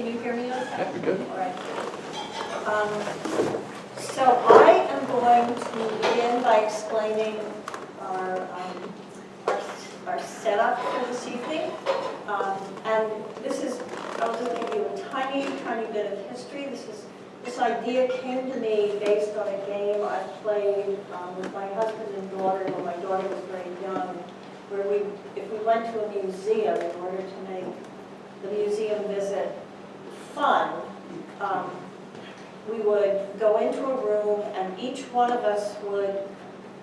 Can you hear me okay? Yeah, you're good. All right. So I am going to begin by explaining our, our setup for this evening. And this is, I'll just give you a tiny bit of history. This idea came to me based on a game I played with my husband and daughter when my daughter was very young, where if we went to a museum in order to make the museum visit fun, we would go into a room and each one of us would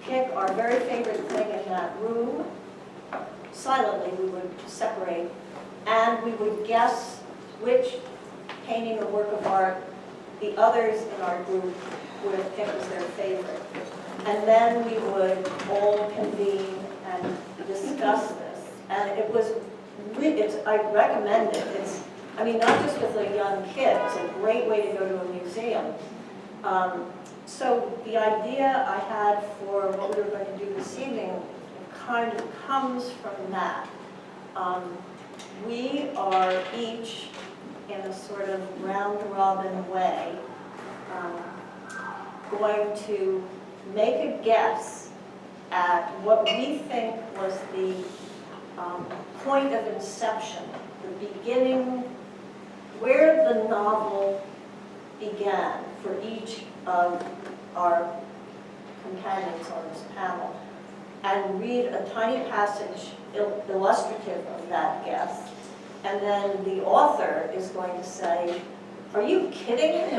pick our very favorite thing in that room. Silently, we would separate, and we would guess which painting or work of art the others in our group would have picked as their favorite. And then we would all convene and discuss this. And it was, I recommend it. It's, I mean, not just with a young kid, it's a great way to go to a museum. So the idea I had for what we were going to do this evening kind of comes from that. We are each, in a sort of round-robin way, going to make a guess at what we think was the point of inception, the beginning, where the novel began for each of our companions on this panel, and read a tiny passage illustrative of that guess. And then the author is going to say, "Are you kidding?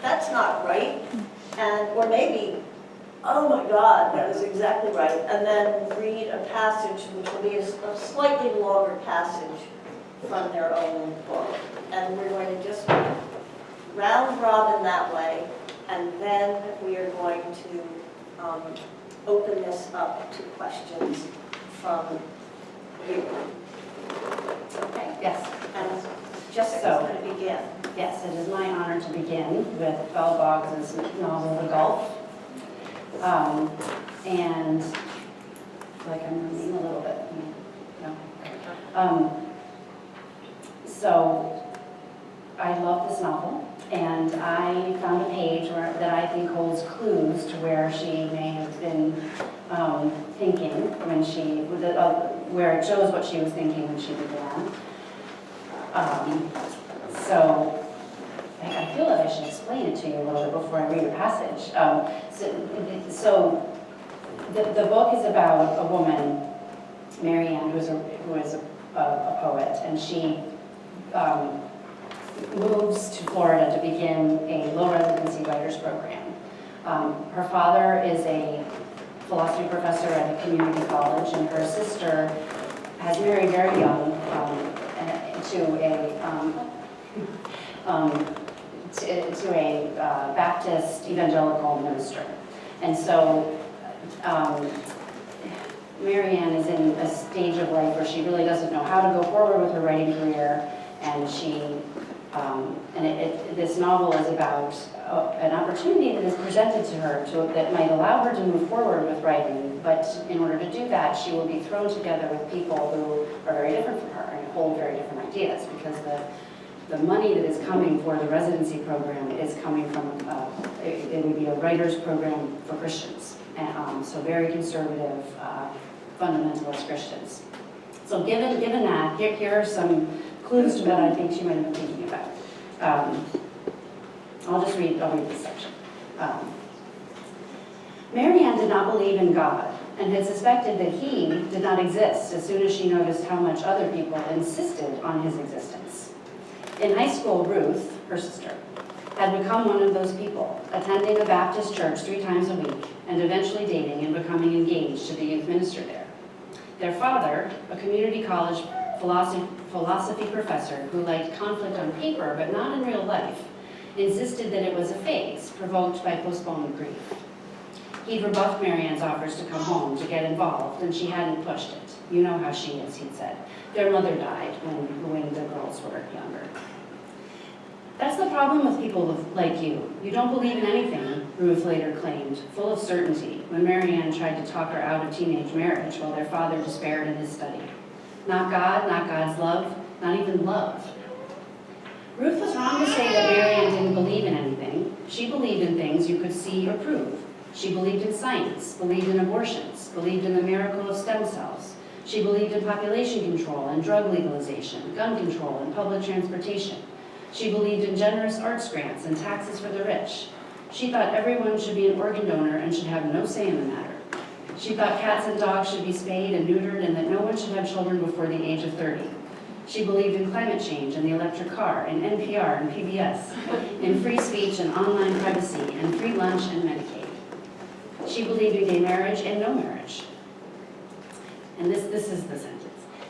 That's not right." And, or maybe, "Oh my God, that is exactly right." And then read a passage which will be a slightly longer passage from their own book. And we're going to just round robin that way. And then we are going to open this up to questions from you. Okay, Yes. and Jessica's going to begin. Yes, it is my honor to begin with Belle Boggs' novel, The Gulf. And I feel like I'm running a little bit. No. So I love this novel, and I found a page that I think holds clues to where she may have been thinking when she, where it shows what she was thinking when she began. So I feel that I should explain it to you a little bit before I read a passage. So the book is about a woman, Mary Ann, who is a poet, and she moves to Florida to begin a low residency writers program. Her father is a philosophy professor at a community college, and her sister has married very young to a Baptist evangelical minister. And so Mary Ann is in a stage of life where she really doesn't know how to go forward with her writing career, and this novel is about an opportunity that is presented to her that might allow her to move forward with writing, but in order to do that, she will be thrown together with people who are very different from her and hold very different ideas, because the money that is coming for the residency program is coming from, it would be a writer's program for Christians, and, so very conservative, fundamentalist Christians. So given that, here are some clues to what I think she might have been thinking about. I'll read this section. Mary Ann did not believe in God and had suspected that he did not exist as soon as she noticed how much other people insisted on his existence. In high school, Ruth, her sister, had become one of those people, attending a Baptist church 3 times a week and eventually dating and becoming engaged to the youth minister there. Their father, a community college philosophy professor who liked conflict on paper but not in real life, insisted that it was a phase provoked by postponed grief. He'd rebuffed Mary Ann's offers to come home to get involved, and she hadn't pushed it. "You know how she is," he'd said. "Their mother died when the girls were younger." "That's the problem with people like you. You don't believe in anything," Ruth later claimed, full of certainty, when Mary Ann tried to talk her out of teenage marriage while their father despaired in his study. "Not God, not God's love, not even love. Ruth was wrong to say that Marianne didn't believe in anything. She believed in things you could see or prove. She believed in science, believed in abortions, believed in the miracle of stem cells. She believed in population control and drug legalization, gun control and public transportation. She believed in generous arts grants and taxes for the rich. She thought everyone should be an organ donor and should have no say in the matter. She thought cats and dogs should be spayed and neutered and that no one should have children before the age of 30. She believed in climate change and the electric car, and NPR and PBS, in free speech and online privacy, and free lunch and Medicaid. She believed in gay marriage and no marriage. And this is the sentence.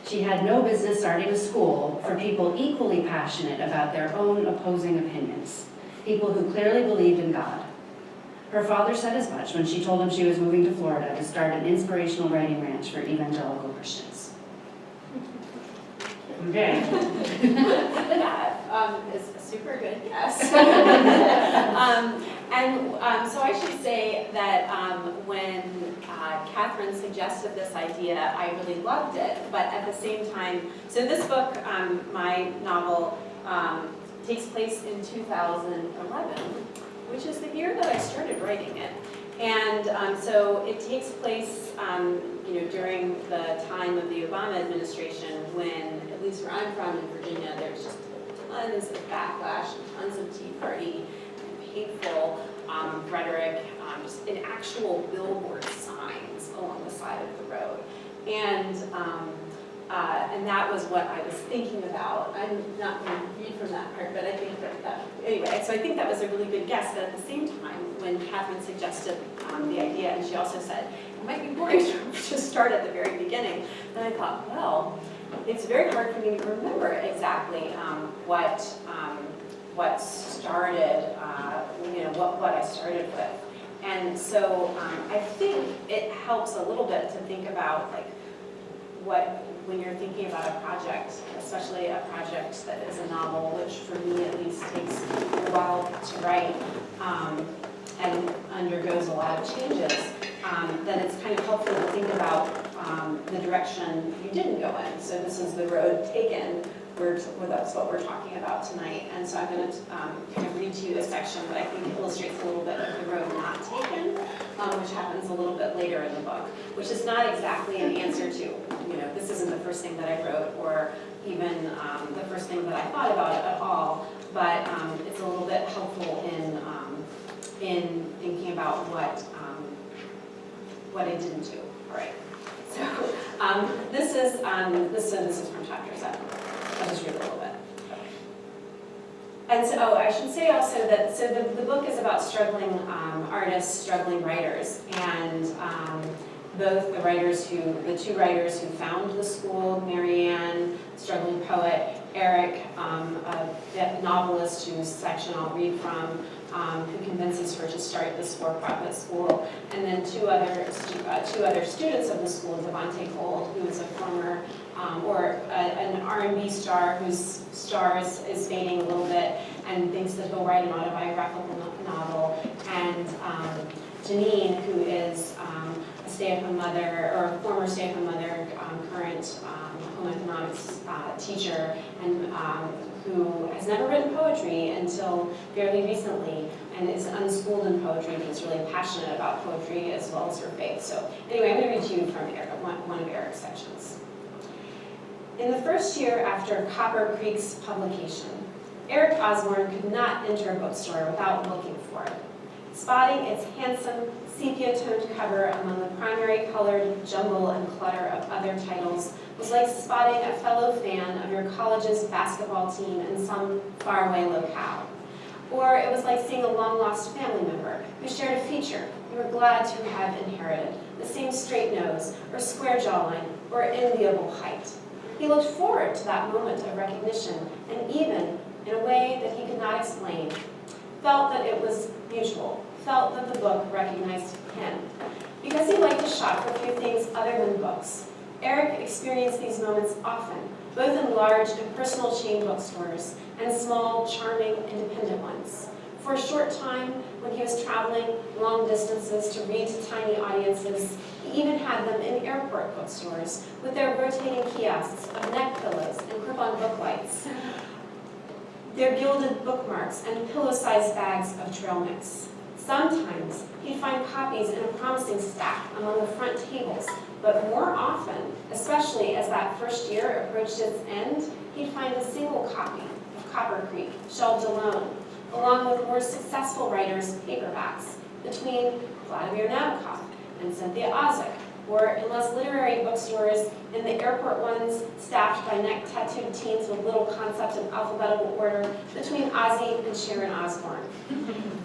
She had no business starting a school for people equally passionate about their own opposing opinions, people who clearly believed in God. Her father said as much when she told him she was moving to Florida to start an inspirational writing ranch for evangelical Christians. Okay. That is a super good guess. So I should say that when Kathryn suggested this idea, I really loved it. But at the same time, so this book, my novel, takes place in 2011, which is the year that I started writing it. And so it takes place during the time of the Obama administration when, at least where I'm from in Virginia, there's just tons of backlash and tons of Tea Party and hateful rhetoric, just in actual billboard signs along the side of the road. And that was what I was thinking about. I'm not going to read from that part, but I think anyway, so I think that was a really good guess. But at the same time, when Kathryn suggested the idea, and she also said, it might be boring to just start at the very beginning, then I thought, well, it's very hard for me to remember exactly what started, what I started with. And so I think it helps a little bit to think about when you're thinking about a project, especially a project that is a novel, which for me at least takes a while to write and undergoes a lot of changes, then it's kind of helpful to think about the direction you didn't go in. So this is the road taken. That's what we're talking about tonight. And so I'm going to kind of read to you a section that I think illustrates a little bit of the road not taken, which happens a little bit later in the book, which is not exactly an answer to, this isn't the first thing that I wrote or even the first thing that I thought about it at all, but it's a little bit helpful in thinking about what I didn't do. All right. So this is from chapter 7. I'll just read a little bit. And so, I should say also that the book is about struggling artists, struggling writers, and both the two writers who found the school, Marianne, struggling poet, Eric, a novelist whose section I'll read from, who convinces her to start this for-profit school, and then two other students of the school, Devontae Gold, who is a former an R&B star whose star is fading a little bit and thinks that he'll write an autobiographical novel, and Janine, who is a stay-at-home mother, or a former stay-at-home mother, current home economics teacher, and who has never written poetry until fairly recently, and is unschooled in poetry, but is really passionate about poetry as well as her faith. So anyway, I'm going to read to you from one of Eric's sections. In the first year after Copper Creek's publication, Eric Osborne could not enter a bookstore without looking for it. Spotting its handsome, sepia-toned cover among the primary-colored jumble and clutter of other titles was like spotting a fellow fan of your college's basketball team in some faraway locale. Or it was like seeing a long-lost family member who shared a feature you were glad to have inherited, the same straight nose, or square jawline, or enviable height. He looked forward to that moment of recognition, and even, in a way that he could not explain, felt that it was mutual, felt that the book recognized him. Because he liked to shop for few things other than books, Eric experienced these moments often, both in large and personal chain bookstores and small, charming, independent ones. For a short time, when he was traveling long distances to read to tiny audiences, he even had them in airport bookstores with their rotating kiosks of neck pillows and clip-on book lights. their gilded bookmarks and pillow-sized bags of trail mix. Sometimes he'd find copies in a promising stack among the front tables, but more often, especially as that first year approached its end, he'd find a single copy of Copper Creek shelved alone, along with more successful writers' paperbacks, between Vladimir Nabokov and Cynthia Ozick, or in less literary bookstores, in the airport ones staffed by neck-tattooed teens with little concept of alphabetical order, between Ozzy and Sharon Osbourne.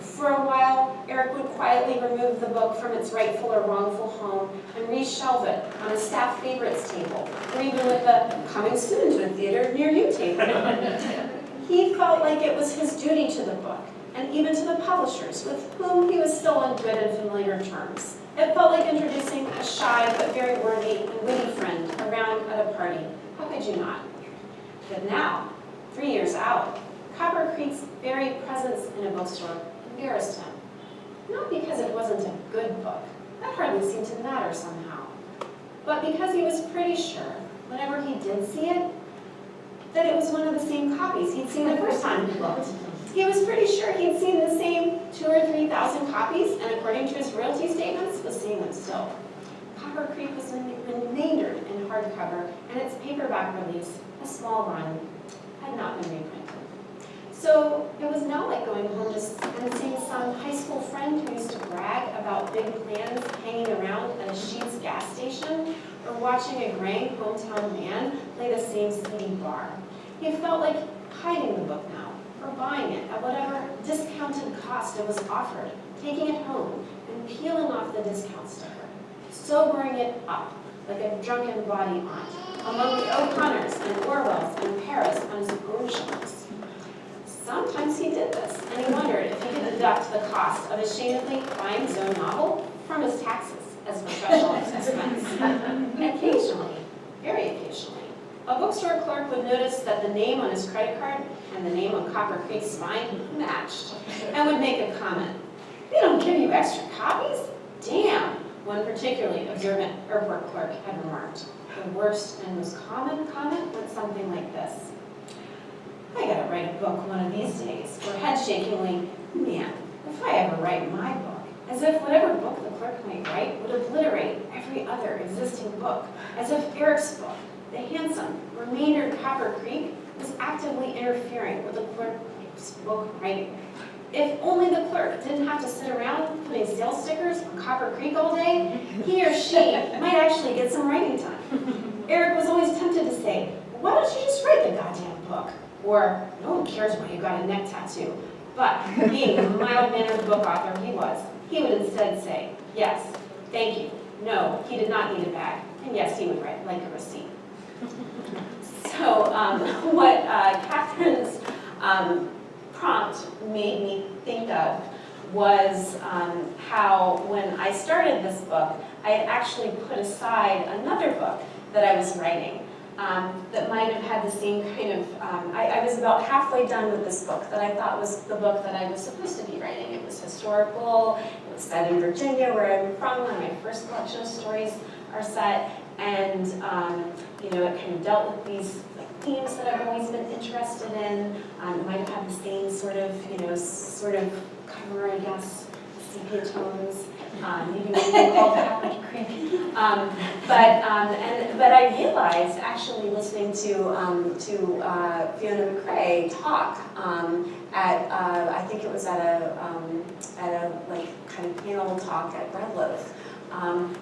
For a while, Eric would quietly remove the book from its rightful or wrongful home and reshelve it on a staff favorites table, or even with the "coming soon to a theater near you" table. He felt like it was his duty to the book, and even to the publishers, with whom he was still on good and familiar terms. It felt like introducing a shy but very worthy and witty friend around at a party. How could you not? But now, 3 years out, Copper Creek's very presence in a bookstore embarrassed him. Not because it wasn't a good book, that hardly seemed to matter somehow, but because he was pretty sure, whenever he did see it, that it was one of the same copies he'd seen the first time he looked. He was pretty sure he'd seen the same 2,000 or 3,000 copies, and according to his royalty statements, was seeing them still. Copper Creek was remaindered in hardcover, and its paperback release, a small run, had not been reprinted. So it was not like going home and seeing some high school friend who used to brag about big plans hanging around at a Sheetz gas station, or watching a graying hometown man play the same seedy bar. He felt like hiding the book now, or buying it at whatever discounted cost it was offered, taking it home and peeling off the discount sticker, sobering it up like a drunken body aunt among the O'Connors and Orwells and Paris on his own shelves. Sometimes he did this, and he wondered if he could deduct the cost of ashamedly buying his own novel from his taxes as a professional expense. Occasionally, very occasionally, a bookstore clerk would notice that the name on his credit card and the name on Copper Creek's spine matched, and would make a comment. "They don't give you extra copies? Damn," one particularly observant airport clerk had remarked. The worst and most common comment went something like this: "I gotta write a book one of these days," or head-shakingly, "Man, if I ever write my book," as if whatever book the clerk might write would obliterate every other existing book, as if Eric's book, the handsome, remaindered Copper Creek, was actively interfering with the clerk's book writing. If only the clerk didn't have to sit around putting sales stickers on Copper Creek all day, he or she might actually get some writing time. Eric was always tempted to say, "Why don't you just write the goddamn book?" Or, "No one cares why you got a neck tattoo." But being the mild-mannered book author he would instead say, "Yes, thank you. No, he did not need a bag." And yes, he would write like a receipt. So what Kathryn's prompt made me think of was how when I started this book, I had actually put aside another book that I was writing that might have had the same kind of, I was about halfway done with this book that I thought was the book that I was supposed to be writing. It was historical, it was set in Virginia, where I'm from, where my first collection of stories are set, and you know, it kind of dealt with these themes that I've always been interested in. It might have had the same sort of, you know, sort of cover, I guess, sepia tones. Maybe called Copper Creek. But I realized, actually listening to Fiona McRae talk at I think it was at a like kind of panel talk at Bread Loaf,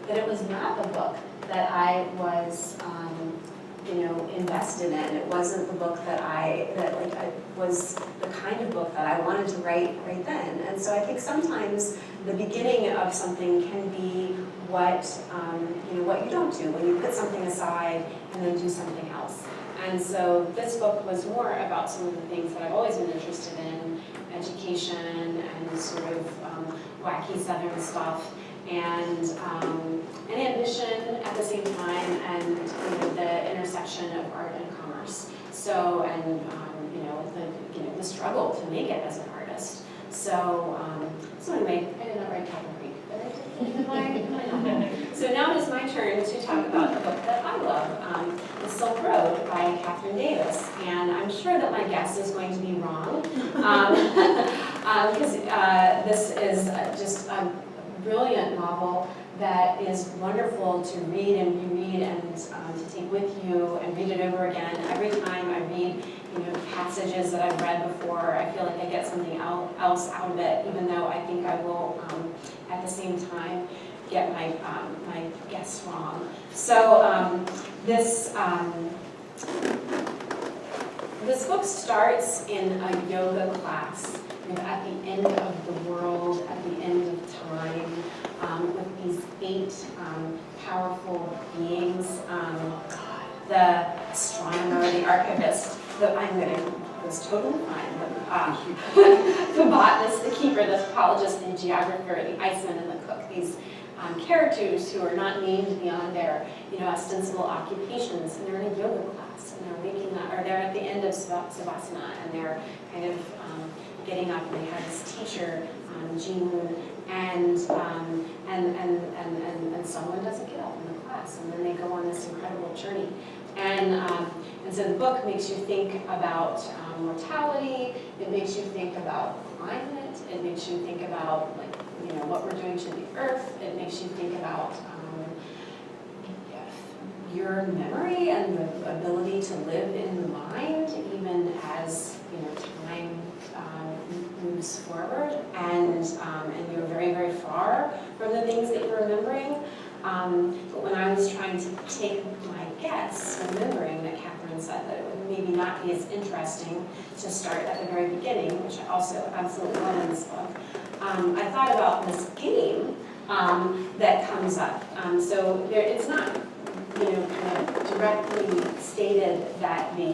that it was not the book that I was you know, invested in. It wasn't the book that I was the kind of book that I wanted to write right then. And so I think sometimes the beginning of something can be what you know, what you don't do when you put something aside and then do something else. And so this book was more about some of the things that I've always been interested in, education and sort of wacky Southern stuff, and ambition at the same time, and you know, the intersection of art and commerce. So, and you know, the struggle to make it as an artist. So, so anyway, I did not write Copper Creek, but I Am I normal? So now it is my turn to talk about a book that I love, The Silk Road by Kathryn Davis. And I'm sure that my guess is going to be wrong, because this is just a brilliant novel that is wonderful to read and reread and to take with you and read it over again. Every time I read passages that I've read before, I feel like I get something else out of it, even though I think I will, at the same time, get my guess wrong. So this book starts in a yoga class, at the end of the world, at the end of time, with these 8 powerful beings. The astronomer, the archivist, was totally fine. The botanist, the keeper, the topologist, the geographer, the iceman, and the cook. These characters who are not named beyond their ostensible occupations, and they're in a yoga class, and they're waking up, or they're at the end of savasana, and they're kind of getting up, and they have this teacher, Jin, and someone doesn't get up in the class, and then they go on this incredible journey. And so the book makes you think about mortality. It makes you think about climate. It makes you think about what we're doing to the earth. It makes you think about your memory and the ability to live in the mind, even as time moves forward, and you're very, very far from the things that you're remembering. But when I was trying to take my guess, remembering that Kathryn said that it would maybe not be as interesting to start at the very beginning, which I also absolutely love in this book, I thought about this game that comes up. So it's not, kind of directly stated that the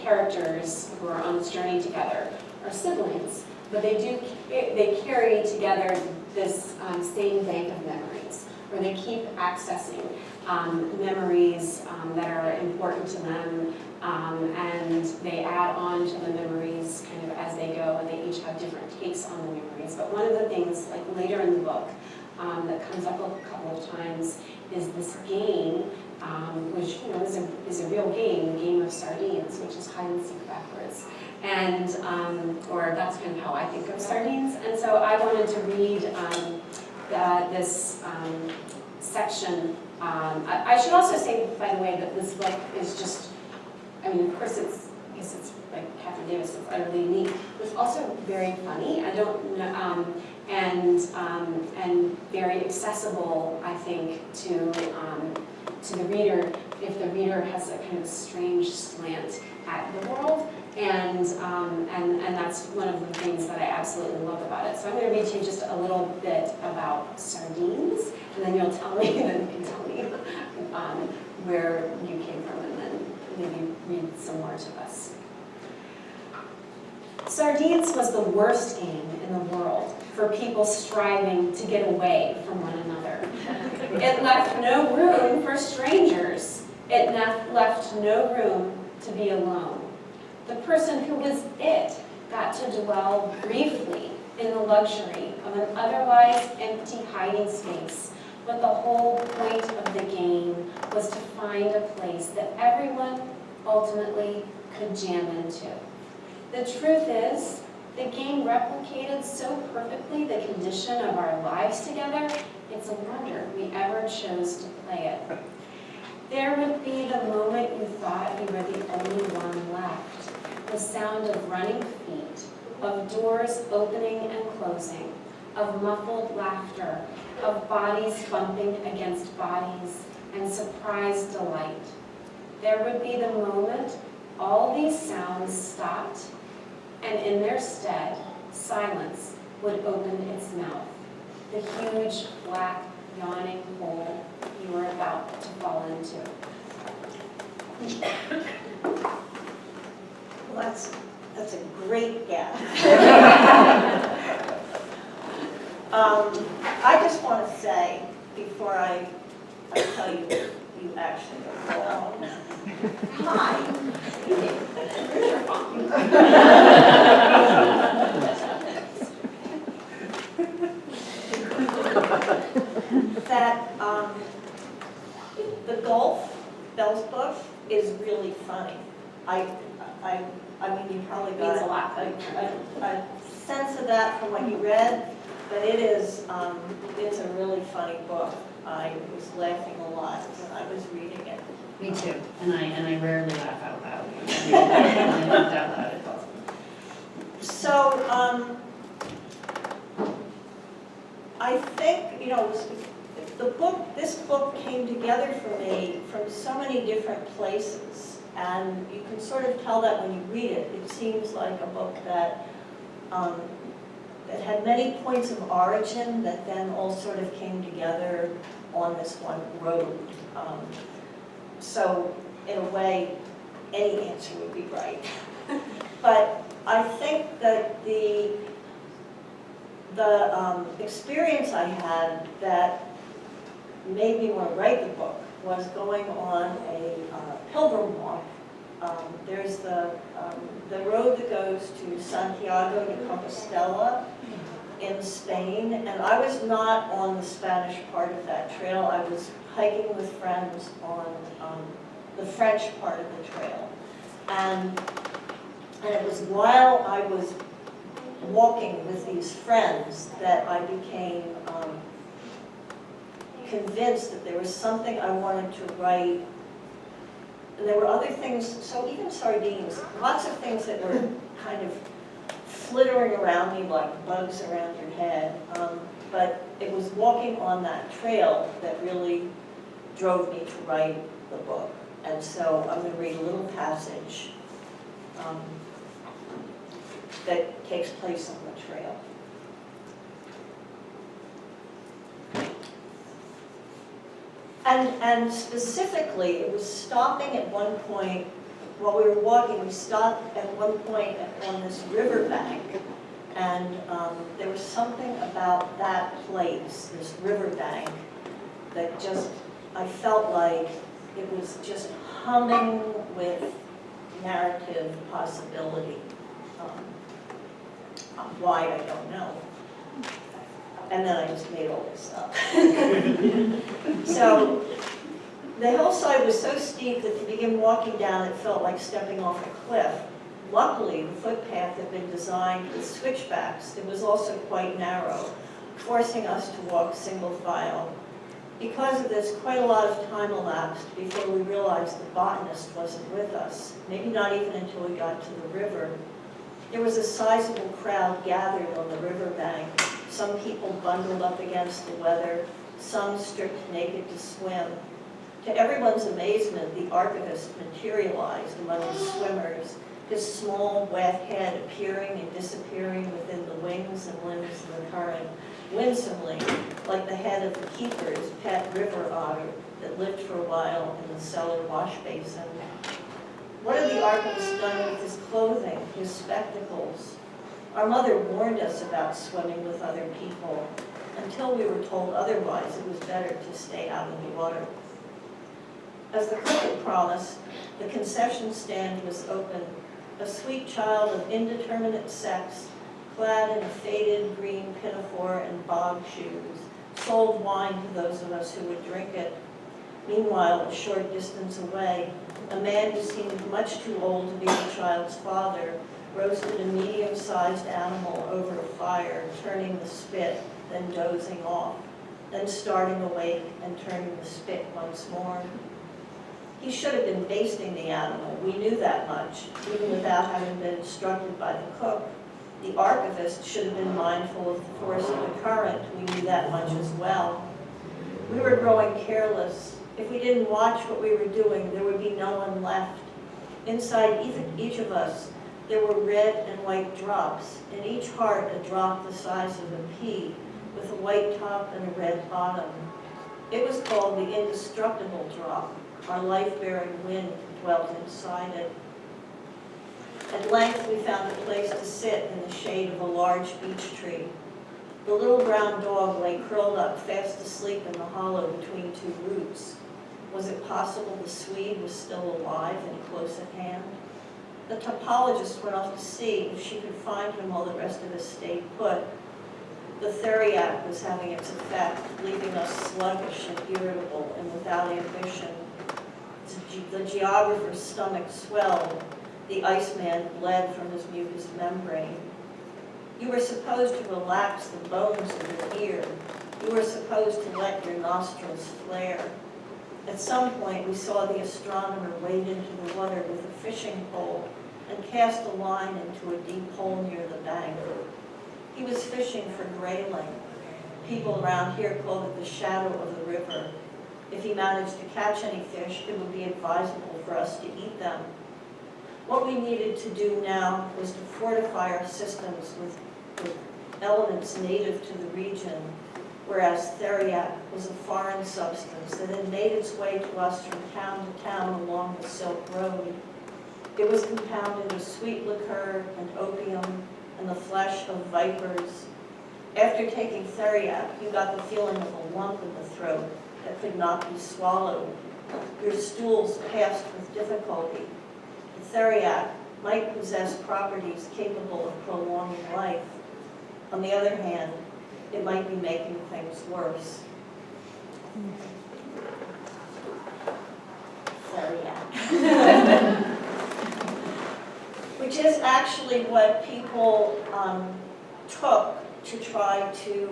characters who are on this journey together are siblings, but they carry together this same bank of memories, where they keep accessing memories that are important to them, and they add on to the memories kind of as they go, and they each have different takes on the memories. But one of the things, like later in the book, that comes up a couple of times is this game, which is a real game, the game of sardines, which is hide and seek backwards. And, or that's kind of how I think of sardines. And so I wanted to read this section. I should also say, by the way, that this book is just, of course it's like Kathryn Davis, it's utterly unique. It's also very funny. I don't know, and very accessible, I think, to the reader, if the reader has a kind of strange slant at the world. And that's one of the things that I absolutely love about it. So I'm going to read to you just a little bit about sardines, and then you'll tell me, then you can tell me where you came from, and then maybe read some more to us. Sardines was the worst game in the world for people striving to get away from one another. It left no room for strangers. It left no room to be alone. The person who was it got to dwell briefly in the luxury of an otherwise empty hiding space, but the whole point of the game was to find a place that everyone ultimately could jam into. The truth is, the game replicated so perfectly the condition of our lives together, it's a wonder we ever chose to play it. There would be the moment you thought you were the only one left, the sound of running feet, of doors opening and closing, of muffled laughter, of bodies bumping against bodies, and surprised delight. There would be the moment all these sounds stopped, and in their stead, silence would open its mouth, the huge, black, yawning hole you were about to fall into. Well, that's a great guess. I just want to say, before I tell you you actually are wrong, hi. Where's your phone? I mean, you probably got Means a lot. a sense of that from what you read, but it is, it's a really funny book. I was laughing a lot when I was reading it. Me too, and I rarely laugh out loud. I laughed out loud at all. So, I think, this book came together for me from so many different places, and you can sort of tell that when you read it. It seems like a book that that had many points of origin that then all sort of came together on this one road. So, in a way, any answer would be right. But I think that the experience I had that made me want to write the book was going on a pilgrim walk. There's the road that goes to Santiago de Compostela in Spain, and I was not on the Spanish part of that trail. I was hiking with friends on the French part of the trail. And it was while I was walking with these friends that I became convinced that there was something I wanted to write. And there were other things, so even sardines, lots of things that were kind of flittering around me like bugs around your head. But it was walking on that trail that really drove me to write the book. And so I'm going to read a little passage that takes place on the trail. And specifically, it was stopping at one point, while we were walking, we stopped at one point on this riverbank, and there was something about that place, this riverbank, that just, I felt like it was just humming with narrative possibility. Why, I don't know. And then I just made all this up. So the hillside was so steep that to begin walking down, it felt like stepping off a cliff. Luckily, the footpath had been designed with switchbacks. It was also quite narrow, forcing us to walk single file. Because of this, quite a lot of time elapsed before we realized the botanist wasn't with us, maybe not even until we got to the river. There was a sizable crowd gathered on the riverbank, some people bundled up against the weather, some stripped naked to swim. To everyone's amazement, the archivist materialized among the swimmers, his small, wet head appearing and disappearing within the wings and limbs of the current, winsomely, like the head of the keeper's pet river otter that lived for a while in the cellar wash basin. What had the archivist done with his clothing, his spectacles? Our mother warned us about swimming with other people. Until we were told otherwise, it was better to stay out of the water. As the cook had promised, the concession stand was open. A sweet child of indeterminate sex, clad in a faded green pinafore and Boggs shoes, sold wine to those of us who would drink it. Meanwhile, a short distance away, a man who seemed much too old to be the child's father roasted a medium-sized animal over a fire, turning the spit, then dozing off, then starting awake and turning the spit once more. He should have been basting the animal. We knew that much, even without having been instructed by the cook. The archivist should have been mindful of the force of the current. We knew that much as well. We were growing careless. If we didn't watch what we were doing, there would be no one left. Inside each of us, there were red and white drops, in each heart a drop the size of a pea, with a white top and a red bottom. It was called the indestructible drop. Our life-bearing wind dwelt inside it. At length, we found a place to sit in the shade of a large beech tree. The little brown dog lay curled up, fast asleep in the hollow between two roots. Was it possible the Swede was still alive and close at hand? The topologist went off to see if she could find him while the rest of us stayed put. The theriac was having its effect, leaving us sluggish and irritable and without ambition. The geographer's stomach swelled, the Iceman bled from his mucous membrane. You were supposed to relax the bones of your ear. You were supposed to let your nostrils flare. At some point, we saw the astronomer wade into the water with a fishing pole and cast a line into a deep hole near the bank. He was fishing for grayling. People around here called it the shadow of the river. If he managed to catch any fish, it would be advisable for us to eat them. What we needed to do now was to fortify our systems with elements native to the region, whereas theriac was a foreign substance that had made its way to us from town to town along the Silk Road. It was compounded with sweet liquor and opium and the flesh of vipers. After taking theriac, you got the feeling of a lump in the throat that could not be swallowed. Your stools passed with difficulty. The theriac might possess properties capable of prolonging life. On the other hand, it might be making things worse. Theriac. Which is actually what people took to try to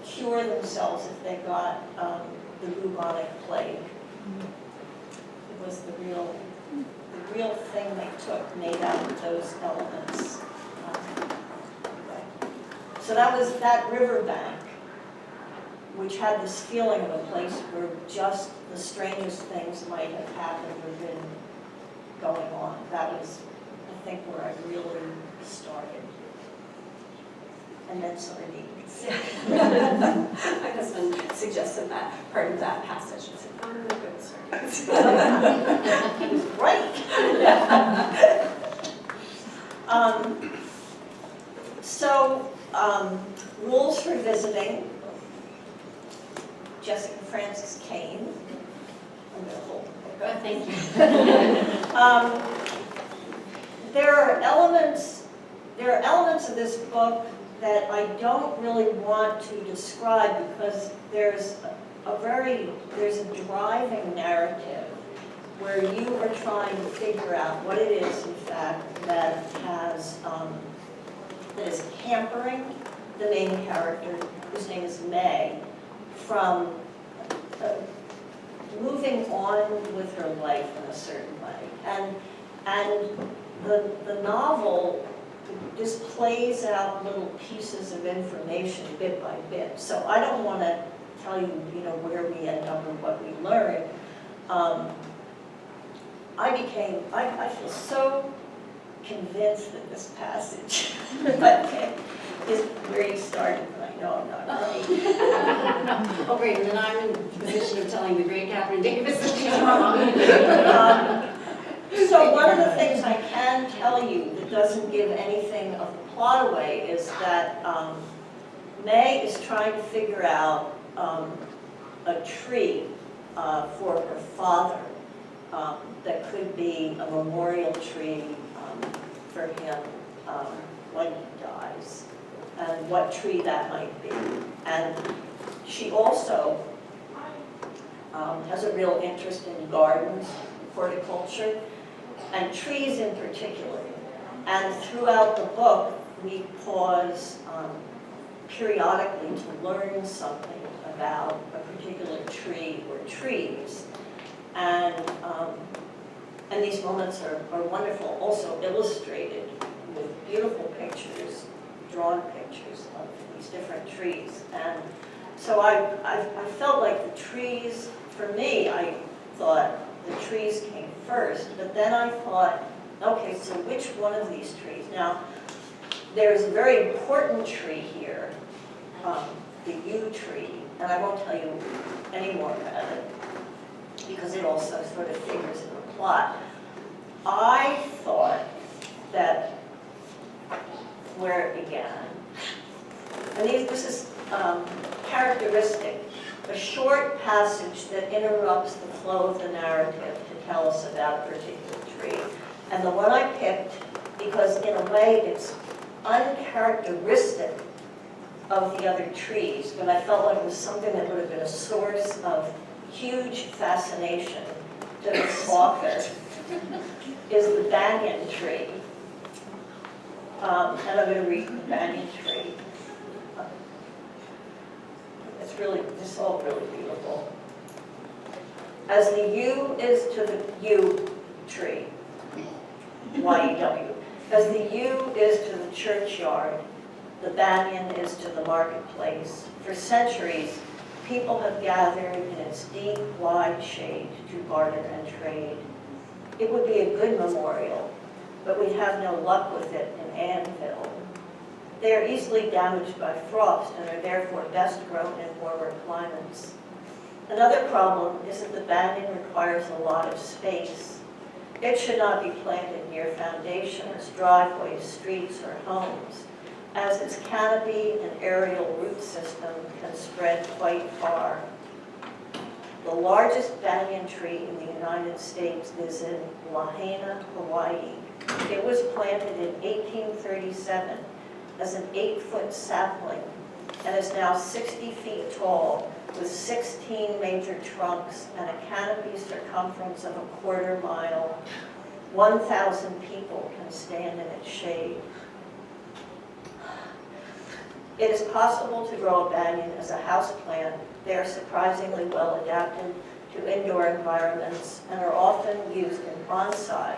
cure themselves if they got the bubonic plague. It was the real thing they took made out of those elements. So that was that riverbank, which had this feeling of a place where just the strangest things might have happened or been going on. That was, I think, where I really started. And then sardines. My husband suggested that part of that passage. I said, I'm going to go with sardines. He was right. Rules for visiting. Jessica Francis Kane. I'm going to hold the book up. Thank you. There are elements of this book that I don't really want to describe because there's a driving narrative where you are trying to figure out what it is, in fact, that is hampering the main character, whose name is May, from moving on with her life in a certain way. And the novel just plays out little pieces of information bit by bit. So I don't want to tell you, where we end up or what we learn. I feel so convinced that this passage is where you started, but I know I'm not right. Oh, great, and then I'm in the position of telling the great Kathryn Davis that she's wrong. So one of the things I can tell you that doesn't give anything of the plot away is that May is trying to figure out a tree for her father that could be a memorial tree for him when he dies, and what tree that might be. And she also has a real interest in gardens, horticulture, and trees in particular. And throughout the book, we pause periodically to learn something about a particular tree or trees. And these moments are wonderful, also illustrated with beautiful pictures, drawn pictures of these different trees. And so I felt like the trees, for me, I thought the trees came first, but then I thought, okay, so which one of these trees? Now, there's a very important tree here, the yew tree, and I won't tell you any more about it, because it also sort of figures in the plot. I thought that where it began, and this is characteristic, a short passage that interrupts the flow of the narrative to tell us about a particular tree. And the one I picked, because in a way it's uncharacteristic of the other trees, but I felt like it was something that would have been a source of huge fascination to this author. is the banyan tree. And I'm going to read the banyan tree. It's all really beautiful. As the yew is to the yew tree, Y-E-W. As the yew is to the churchyard, the banyan is to the marketplace. For centuries, people have gathered in its deep, wide shade to barter and trade. It would be a good memorial, but we have no luck with it in Annville. They are easily damaged by frost and are therefore best grown in warmer climates. Another problem is that the banyan requires a lot of space. It should not be planted near foundations, driveways, streets, or homes, as its canopy and aerial root system can spread quite far. The largest banyan tree in the United States is in Lahaina, Hawaii. It was planted in 1837 as an 8-foot sapling and is now 60 feet tall with 16 major trunks and a canopy circumference of 1/4 mile. 1,000 people can stand in its shade. It is possible to grow a banyan as a houseplant. They are surprisingly well adapted to indoor environments and are often used in bonsai,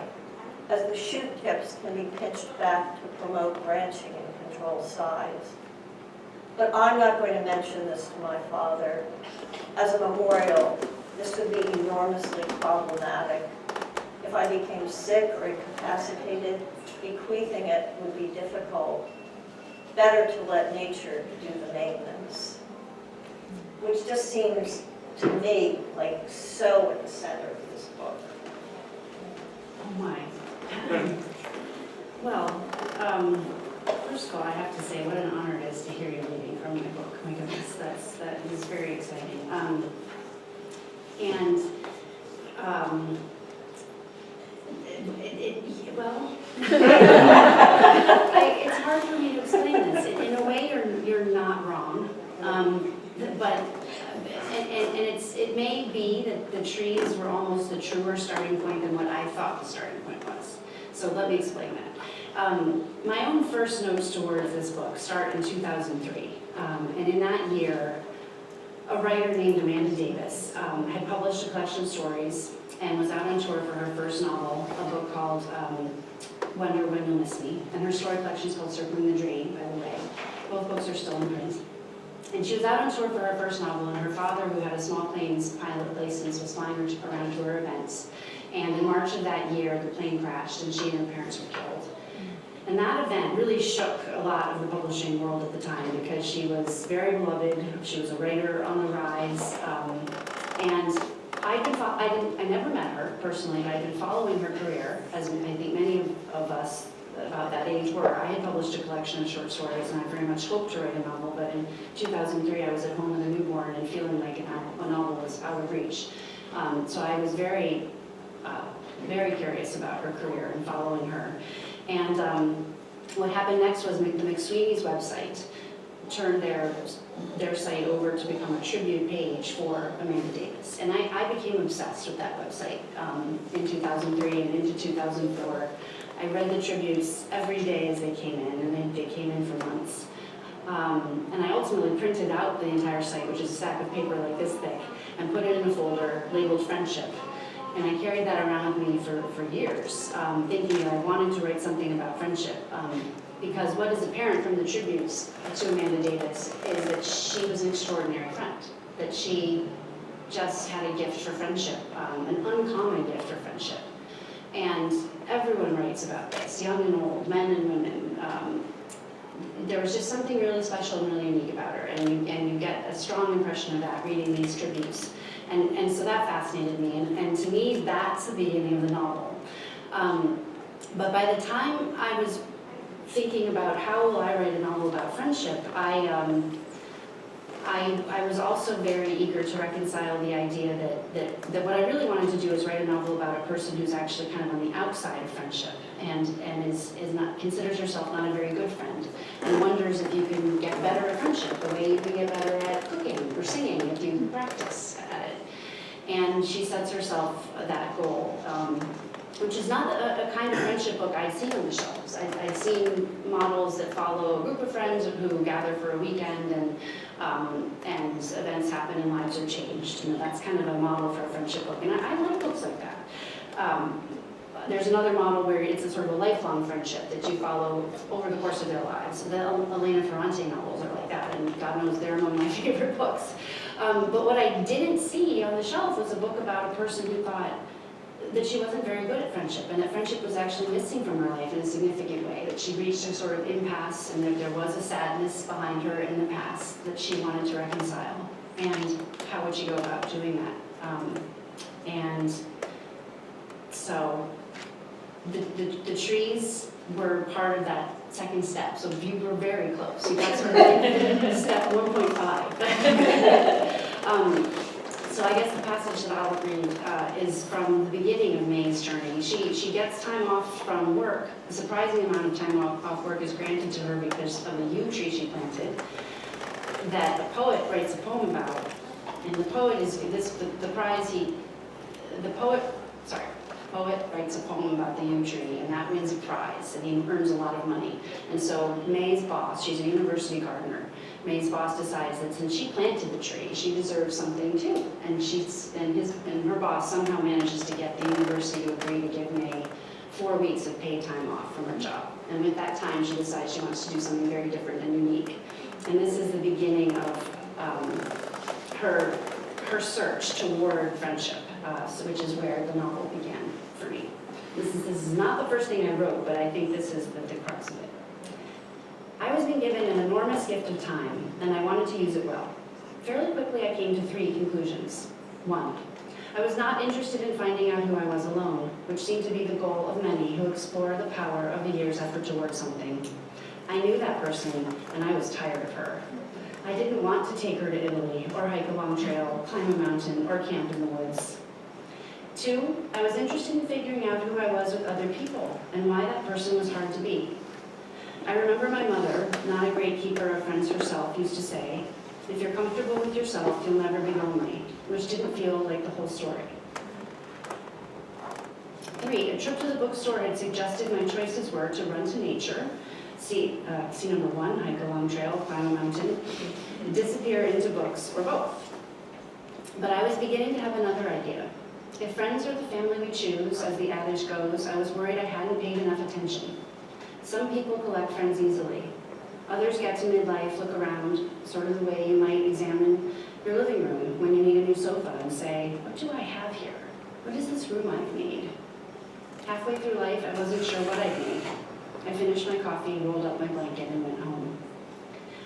as the shoot tips can be pinched back to promote branching and control size. But I'm not going to mention this to my father. As a memorial, this would be enormously problematic. If I became sick or incapacitated, bequeathing it would be difficult. Better to let nature do the maintenance. Which just seems to me like so at the center of this book. Oh my. Well, first of all, I have to say what an honor it is to hear you reading from my book. My goodness, that is very exciting. It's hard for me to explain this. In a way, you're not wrong, it may be that the trees were almost the truer starting point than what I thought the starting point was. So let me explain that. My own first notes towards this book start in 2003, and in that year, a writer named Amanda Davis had published a collection of stories and was out on tour for her first novel, a book called Wonder When You'll Miss Me. And her story collection is called Circling the Drain, by the way. Both books are still in print. And she was out on tour for her first novel, and her father, who had a small planes pilot license, was flying her around to her events. And in March of that year, the plane crashed, and she and her parents were killed. And that event really shook a lot of the publishing world at the time, because she was very beloved. She was a writer on the rise, and I never met her personally, but I'd been following her career, as I think many of us about that age were. I had published a collection of short stories, and I very much hoped to write a novel, but in 2003 I was at home with a newborn and feeling like a novel was out of reach. So I was very curious about her career and following her. And what happened next was the McSweeney's website turned their site over to become a tribute page for Amanda Davis. And I became obsessed with that website in 2003 and into 2004. I read the tributes every day as they came in, and they came in for months. And I ultimately printed out the entire site, which is a stack of paper like this thick, and put it in a folder labeled Friendship. And I carried that around with me for years, thinking that I wanted to write something about friendship. Because what is apparent from the tributes to Amanda Davis is that she was an extraordinary friend, that she just had a gift for friendship, an uncommon gift for friendship. And everyone writes about this, young and old, men and women. There was just something really special and really unique about her, and you get a strong impression of that reading these tributes. And so that fascinated me, and to me, that's the beginning of the novel. But by the time I was thinking about how will I write a novel about friendship, I was also very eager to reconcile the idea that what I really wanted to do is write a novel about a person who's actually kind of on the outside of friendship and is not, considers herself not a very good friend, and wonders if you can get better at friendship the way you can get better at cooking or singing if you practice at it. And she sets herself that goal. which is not a kind of friendship book I'd seen on the shelves. I'd seen models that follow a group of friends who gather for a weekend and events happen and lives are changed. You know, that's kind of a model for a friendship book, and I like books like that. There's another model where it's a sort of a lifelong friendship that you follow over the course of their lives. The Elena Ferrante novels are like that, and God knows they're among my favorite books. But what I didn't see on the shelf was a book about a person who thought that she wasn't very good at friendship, and that friendship was actually missing from her life in a significant way, that she reached a sort of impasse, and that there was a sadness behind her in the past that she wanted to reconcile. And how would she go about doing that? And so the trees were part of that second step, so you were very close. You got sort of step 1.5. So I guess the passage that I'll read is from the beginning of May's journey. She gets time off from work. A surprising amount of time off work is granted to her because of a yew tree she planted that a poet writes a poem about. And the poet is the poet writes a poem about the yew tree, and that wins a prize, and he earns a lot of money. And so May's boss, she's a university gardener, May's boss decides that since she planted the tree, she deserves something too. And her boss somehow manages to get the university to agree to give May 4 weeks of paid time off from her job. And with that time, she decides she wants to do something very different and unique. And this is the beginning of her search toward friendship, which is where the novel began for me. This is not the first thing I wrote, but I think this is the crux of it. I was being given an enormous gift of time, and I wanted to use it well. Fairly quickly, I came to 3 conclusions. 1, I was not interested in finding out who I was alone, which seemed to be the goal of many who explore the power of a year's effort toward something. I knew that person, and I was tired of her. I didn't want to take her to Italy, or hike a long trail, climb a mountain, or camp in the woods. 2, I was interested in figuring out who I was with other people, and why that person was hard to be. I remember my mother, not a great keeper of friends herself, used to say, if you're comfortable with yourself, you'll never be lonely, which didn't feel like the whole story. 3, a trip to the bookstore had suggested my choices were to run to nature, see number 1, hike a long trail, climb a mountain, disappear into books, or both. But I was beginning to have another idea. If friends are the family we choose, as the adage goes, I was worried I hadn't paid enough attention. Some people collect friends easily. Others get to midlife, look around, sort of the way you might examine your living room when you need a new sofa and say, what do I have here? What is this room I've made? Halfway through life, I wasn't sure what I'd made. I finished my coffee, rolled up my blanket, and went home.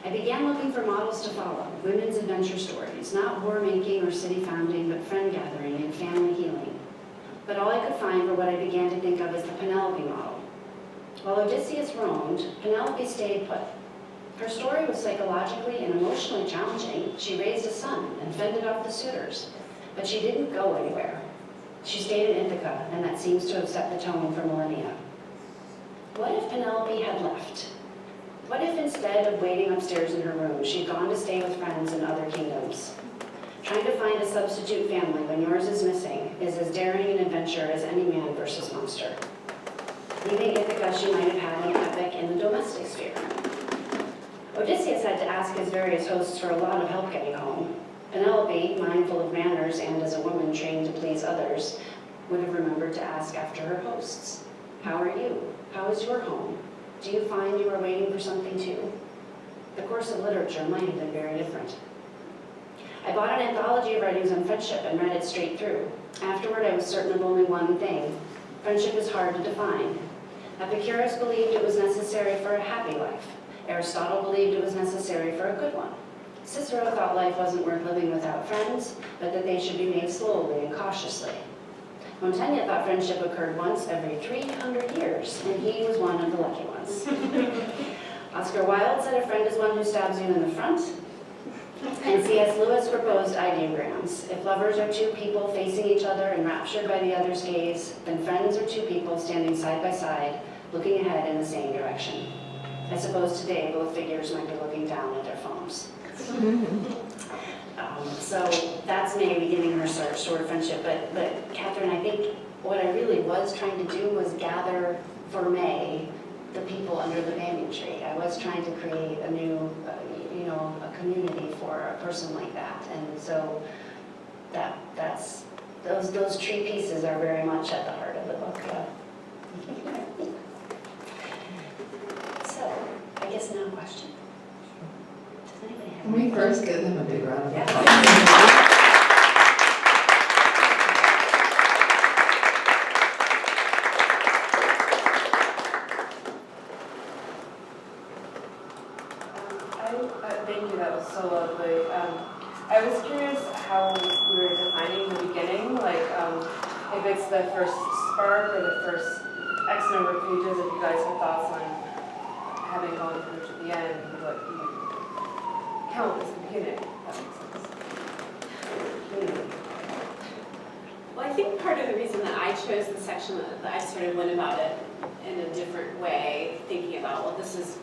I began looking for models to follow, women's adventure stories, not war-making or city-founding, but friend-gathering and family healing. But all I could find were what I began to think of as the Penelope model. While Odysseus roamed, Penelope stayed put. Her story was psychologically and emotionally challenging. She raised a son and fended off the suitors, but she didn't go anywhere. She stayed in Ithaca, and that seems to have set the tone for millennia. What if Penelope had left? What if instead of waiting upstairs in her room, she'd gone to stay with friends in other kingdoms? Trying to find a substitute family when yours is missing is as daring an adventure as any man versus monster. Leaving Ithaca, she might have had an epic in the domestic sphere. Odysseus had to ask his various hosts for a lot of help getting home. Penelope, mindful of manners and as a woman trained to please others, would have remembered to ask after her hosts. How are you? How is your home? Do you find you are waiting for something too? The course of literature might have been very different. I bought an anthology of writings on friendship and read it straight through. Afterward, I was certain of only one thing. Friendship is hard to define. Epicurus believed it was necessary for a happy life. Aristotle believed it was necessary for a good one. Cicero thought life wasn't worth living without friends, but that they should be made slowly and cautiously. Montaigne thought friendship occurred once every 300 years, and he was one of the lucky ones. Oscar Wilde said a friend is one who stabs you in the front, and C.S. Lewis proposed ideograms. If lovers are 2 people facing each other, enraptured by the other's gaze, then friends are 2 people standing side by side, looking ahead in the same direction. I suppose today both figures might be looking down at their phones. So that's May beginning her search toward friendship, but Kathryn, I think what I really was trying to do was gather for May the people under the banyan tree. I was trying to create a new, a community for a person like that. And so those tree pieces are very much at the heart of the book. So, I guess now question. Does anybody have Can we first give them a big round of Yeah. applause? Thank you, that was so lovely. I was curious how we were defining the beginning, like if it's the first spark or the first X number of pages, if you guys have thoughts on having gone through to the end, what you count as the beginning, if that makes sense. Well, I think part of the reason that I chose the section that I sort of went about it in a different way, thinking about, well, this is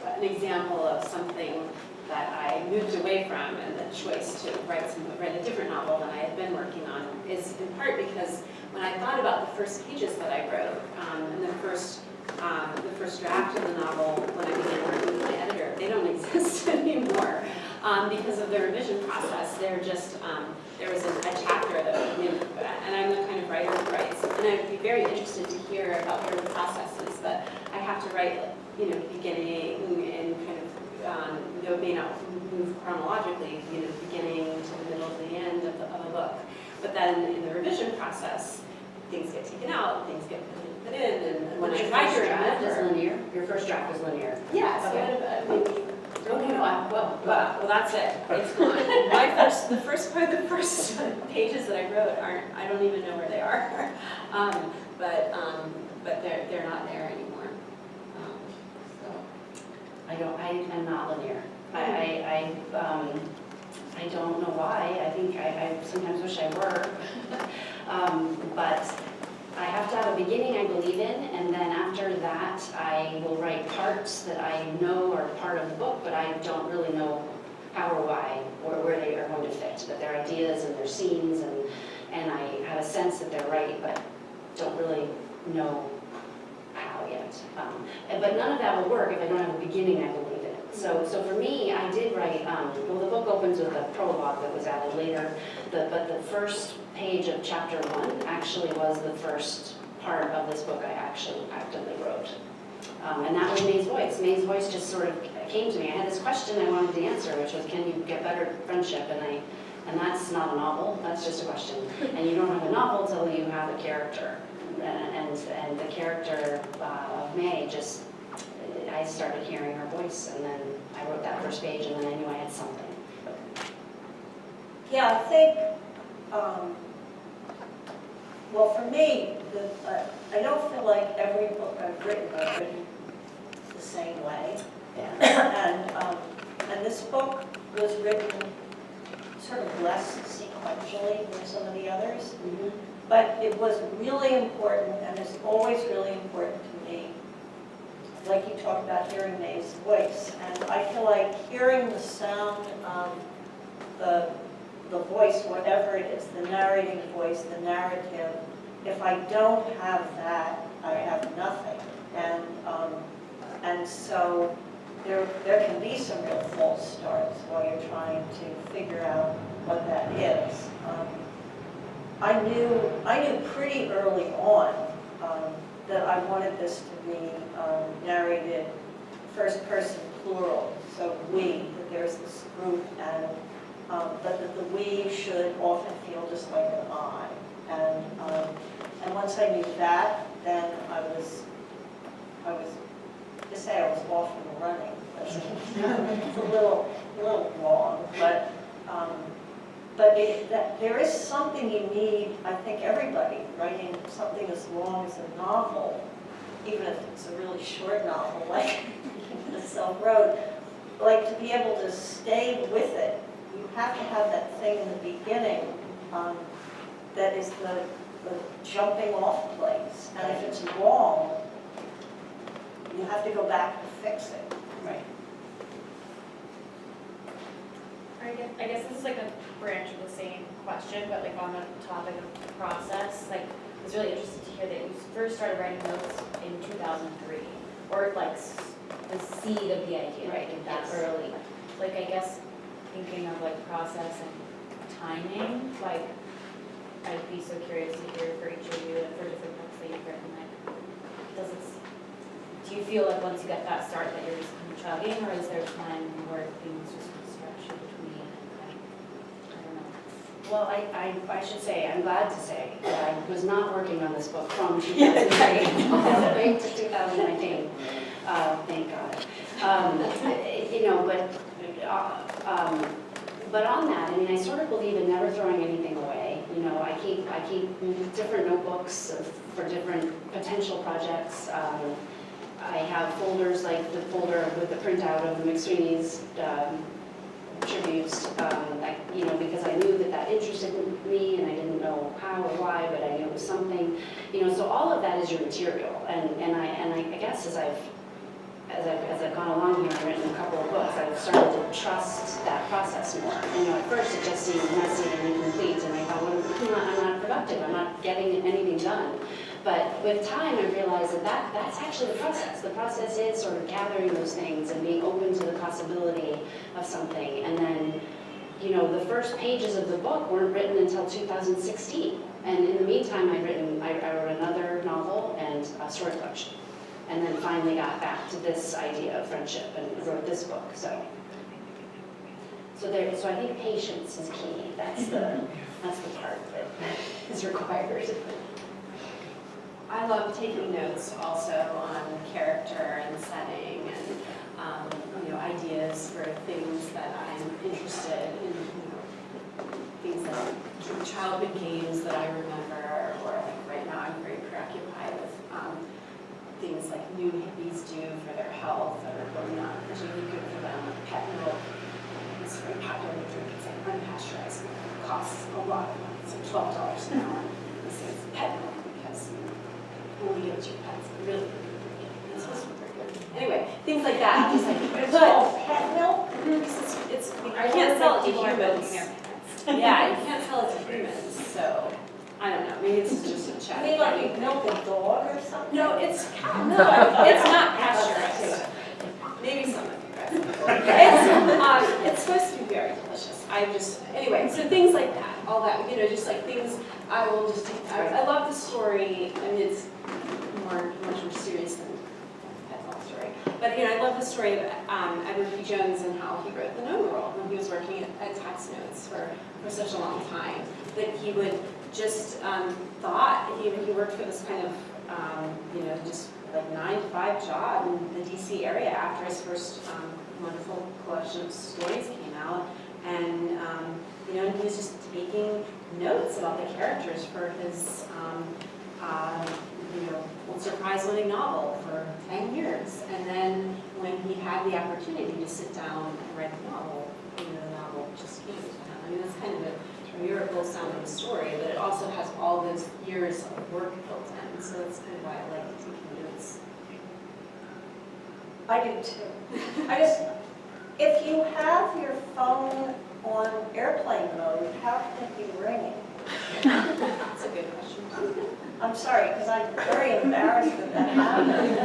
an example of something that I moved away from, and the choice to write a different novel than I had been working on is in part because when I thought about the first pages that I wrote, and the first draft of the novel when I began working with my editor, they don't exist anymore because of the revision process. They're just, there was a chapter that, and I'm the kind of writer who writes, and I'd be very interested to hear about what the process is, but I have to write, beginning and kind of, though it may not move chronologically, beginning to the middle to the end of a book. But then in the revision process, things get taken out, things get put in, and when I try to remember. linear? Your first draft is linear? Yeah, so Okay. well, that's it. It's gone. The first pages that I wrote I don't even know where they are. But they're not there anymore. I am not linear. I don't know why. I think I sometimes wish I were. But I have to have a beginning I believe in, and then after that I will write parts that I know are part of the book, but I don't really know how or why or where they are going to fit. But they're ideas and they're scenes, and I have a sense that they're right, but don't really know how yet. But none of that will work if I don't have a beginning I believe in. So for me, I did write, well, the book opens with a prologue that was added later, but the first page of chapter 1 actually was the first part of this book I actually actively wrote. And that was May's voice. May's voice just sort of came to me. I had this question I wanted to answer, which was, can you get better at friendship? And that's not a novel, that's just a question. And you don't have a novel until you have a character. And the character of May just, I started hearing her voice, and then I wrote that first page, and then I knew I had something. Yeah, I think, well, for me, I don't feel like every book I've written the same way. Yeah. And this book was written sort of less sequentially than some of the others. Mm-hmm. But it was really important, and it's always really important to me, like you talked about hearing May's voice. And I feel like hearing the sound of the voice, whatever it is, the narrating voice, the narrative, if I don't have that, I have nothing. And so there can be some real false starts while you're trying to figure out what that is. I knew pretty early on that I wanted this to be narrated first person plural, so we, that there's this group, and but that the we should often feel just like an I. And once I knew that, then I was to say I was off and running. It's a little long, but there is something you need, I think everybody writing something as long as a novel, even if it's a really short novel like the Silk Road, like to be able to stay with it. You have to have that thing in the beginning that is the jumping off place. And if it's wrong, you have to go back and fix it. Right. I guess this is like a branch of the same question, but like on the topic of the process, like, I was really interested to hear that you first started writing notes in 2003, or like the seed of the idea, Right, like that yes. early. Like, I guess, thinking of like process and timing, like, I'd be so curious to hear for each of you, and for different books that you've written, like, do you feel like once you get that start that you're just kind of chugging, or is there a time where things just stretch in between? And I don't know. Well, I should say, I'm glad to say that I was not working on this book from 2003 all the way to 2019. Thank God. You know, but on that, I mean, I sort of believe in never throwing anything away. You know, I keep different notebooks for different potential projects. I have folders like the folder with the printout of the McSweeney's tributes, you know, because I knew that interested me, and I didn't know how or why, but I knew it was something. You know, so all of that is your material, and I guess as I've gone along here and written a couple of books, I've started to trust that process more. You know, at first it just seemed messy and incomplete, and I thought, well, I'm not productive, I'm not getting anything done. But with time, I realized that's actually the process. The process is sort of gathering those things and being open to the possibility of something. And then, you know, the first pages of the book weren't written until 2016. And in the meantime, I wrote another novel and a story collection. And then finally got back to this idea of friendship and wrote this book. So I think patience is key. That's the part that is required. I love taking notes also on character and setting and you know, ideas for things that I'm interested in, you know, things that childhood games that I remember, or like right now I'm very preoccupied with things like new hippies do for their health that are really not particularly good for them. Pet milk is very popular to drink. It's like unpasteurized milk. It costs a lot of money. It's like $12 an hour. They say it's pet milk because only give it to your pets. Really, it's supposed to be very good. Anyway, things like that. Just like, It's called pet milk? it's I can't sell it to humans. Yeah, you can't sell it to humans. So I don't know. Maybe this is just a chat. I mean, like you milk a dog or something? No, it's not pasteurized. Maybe some of you guys. It's supposed to be very delicious. Anyway, so things like that, all that, you know, just like things I will just take. I love the story. I mean, it's much more serious than Pet Milk story. But, you know, I love the story of Edward P. Jones and how he wrote The Gnome World when he was working at Tax Notes for such a long time. That he would just he worked for this kind of, you know, just like 9-to-5 job in the DC area after his first wonderful collection of stories came out. And, you know, and he was just taking notes about the characters for his, you know, Pulitzer Prize-winning novel for 10 years. And then when he had the opportunity to sit down and write the novel, you know, the novel just came to him. I mean, that's kind of a miracle sounding story, but it also has all those years of work built in. So that's kind of why I like taking notes. I do too. If you have your phone on airplane mode, how can it be ringing? That's a good question. I'm sorry, because I'm very embarrassed that that happened.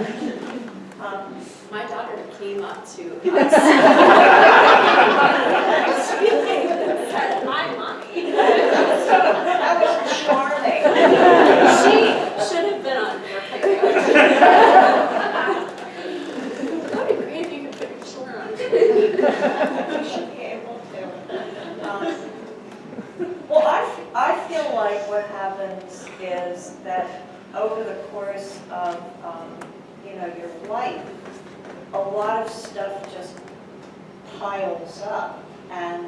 My daughter came up to us. Said, "Hi, Mommy." That was charming. She should have been on airplane mode. That would be great if you could put your children on airplane. You should be able to. Well, I feel like what happens is that over the course of you know, your life, a lot of stuff just piles up, and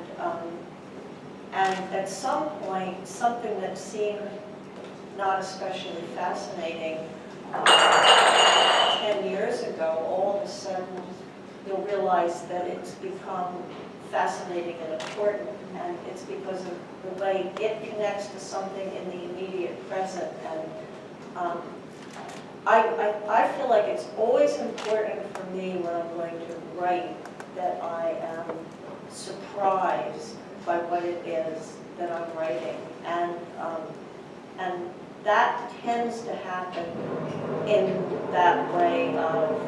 at some point, something that seemed not especially fascinating 10 years ago, all of a sudden you'll realize that it's become fascinating and important, and it's because of the way it connects to something in the immediate present. And I feel like it's always important for me when I'm going to write that I am surprised by what it is that I'm writing. And that tends to happen in that way of,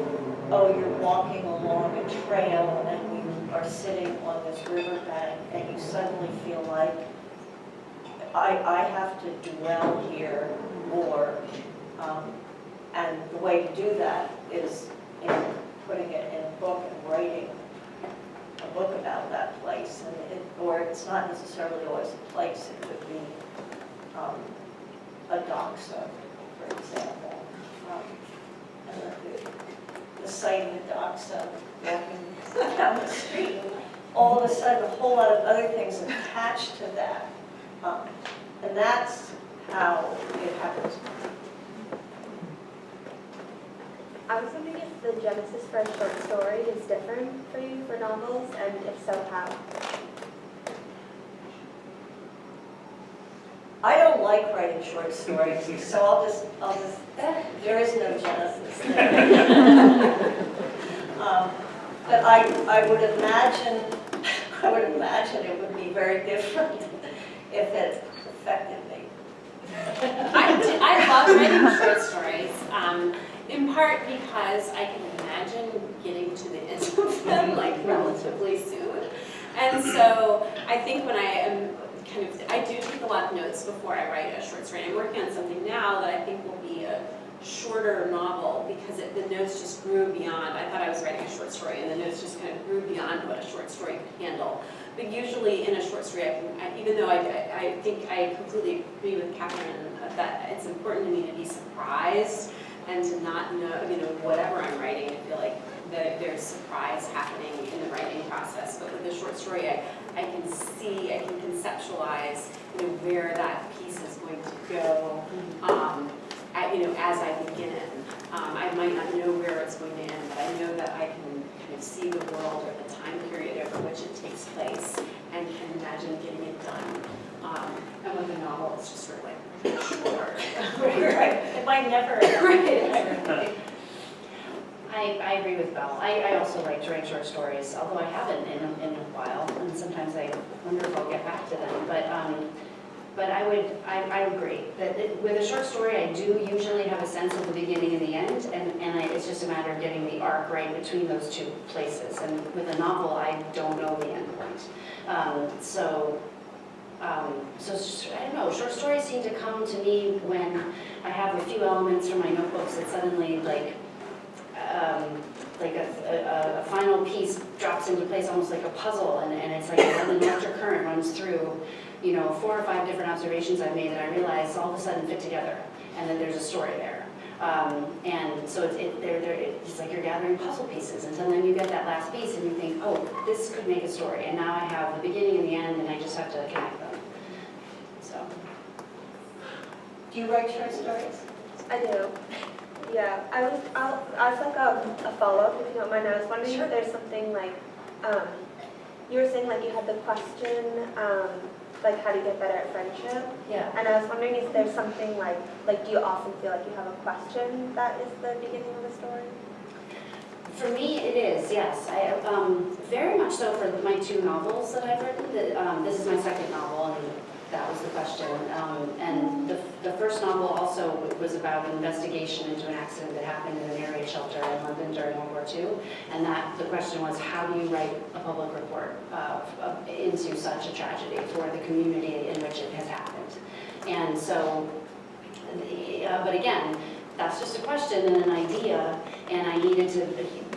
oh, you're walking along a trail and you are sitting on this riverbank and you suddenly feel like, I have to dwell here more. And the way to do that is in putting it in a book and writing a book about that place. And or it's not necessarily always a place, it could be a doxa, for example. And the sight of a doxa walking down the street, all of a sudden a whole lot of other things attached to that. And that's how it happens. I was wondering if the genesis for a short story is different for you for novels, and if so, how? I don't like writing short stories, so I'll just there is no genesis there. But I would imagine it would be very different if it affected me. I love writing short stories, in part because I can imagine getting to the end of them like relatively soon. And so I think when I am I do take a lot of notes before I write a short story. I'm working on something now that I think will be a shorter novel because the notes just grew beyond. I thought I was writing a short story and the notes just kind of grew beyond what a short story could handle. But usually in a short story, even though I think I completely agree with Kathryn that it's important to me to be surprised and to not know, whatever I'm writing, I feel like there's surprise happening in the writing process. But with a short story, I can conceptualize, where that piece is going to go, as I begin. I might not know where it's going to end, but I know that I can kind of see the world or the time period over which it takes place and can imagine getting it done. And with a novel, it's just sort of like, sure. Right. It might never. Right. I agree with Belle. I also like to write short stories, although I haven't in a while, and sometimes I wonder if I'll get back to them. But I agree that with a short story, I do usually have a sense of the beginning and the end, and it's just a matter of getting the arc right between those two places. And with a novel, I don't know the end point. So I don't know, short stories seem to come to me when I have a few elements from my notebooks that suddenly a final piece drops into place almost like a puzzle, and it's like an electric current runs through 4 or 5 different observations I've made that I realize all of a sudden fit together, and then there's a story there. And so it's like you're gathering puzzle pieces until then you get that last piece and you think, oh, this could make a story, and now I have the beginning and the end, and I just have to connect them. So. Do you write short stories? I do. Yeah, I was like a follow-up, if you don't mind. I was wondering if there's something like, you were saying like you had the question, like how do you get better at friendship? Yeah. And I was wondering if there's something like do you often feel like you have a question that is the beginning of a story? For me, it is, yes. I very much so for my 2 novels that I've written. This is my second novel, and that was the question. And the first novel also was about an investigation into an accident that happened in an air raid shelter in London during World War II. And the question was, how do you write a public report into such a tragedy for the community in which it has happened? And so, but again, that's just a question and an idea, and I needed to